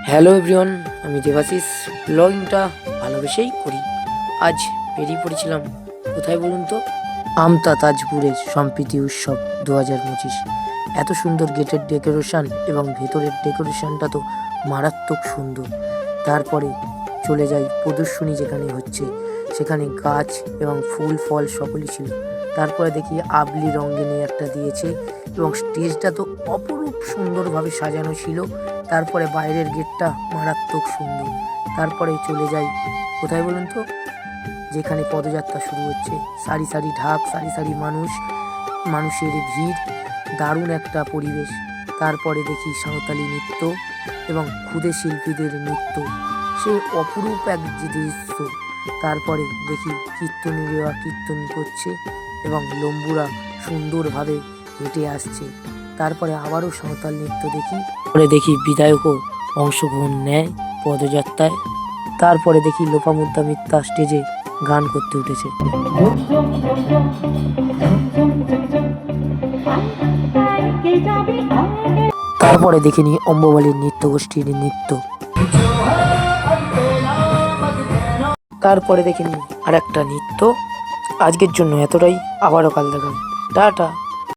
Hello everyone, আমি দেবাশিস। ব্লগিংটা ভালোবেসেই করি। আজ বেরিয়ে পড়েছিলাম কোথায় বলুন তো? আমতা তাজপুরের সম্প্রীতি উৎসব 2025। এত সুন্দর গেটের ডেকোরেশন এবং ভেতরের ডেকোরেশনটা তো মারাত্মক সুন্দর। তারপরে চলে যাই প্রদর্শনী যেখানে হচ্ছে, সেখানে গাছ এবং ফুল ফল সকলই ছিল। তারপরে দেখি আবলি রঙ্গিনী একটা দিয়েছে এবং স্টেজটা তো অপরূপ সুন্দরভাবে সাজানো ছিল। তারপরে বাইরের গেটটা মারাত্মক সুন্দর। তারপরে চলে যাই কোথায় বলুন তো? যেখানে পদযাত্রা শুরু হচ্ছে, সারি সারি ঢাক, সারি সারি মানুষের ভিড়, দারুণ একটা পরিবেশ। তারপরে দেখি সাঁওতালি নৃত্য এবং ক্ষুদে শিল্পীদের নৃত্য, সে অপরূপ এক দৃশ্য। তারপরে দেখি কীর্তনীরা কীর্তন করছে এবং লম্বুরা সুন্দরভাবে হেঁটে আসছে। তারপরে আবারও সাঁওতাল নৃত্য দেখি। পরে দেখি বিধায়কও অংশগ্রহণ নেয় পদযাত্রায়। তারপরে দেখি লোপামুদ্রা মিত্রা স্টেজে গান করতে উঠেছে। তারপরে দেখিনি অম্ববালির নৃত্য গোষ্ঠীর নৃত্য। তারপরে দেখিনি আর একটা নৃত্য। আজকের জন্য এতটাই, আবারও কাল দেখাবে। টাটা।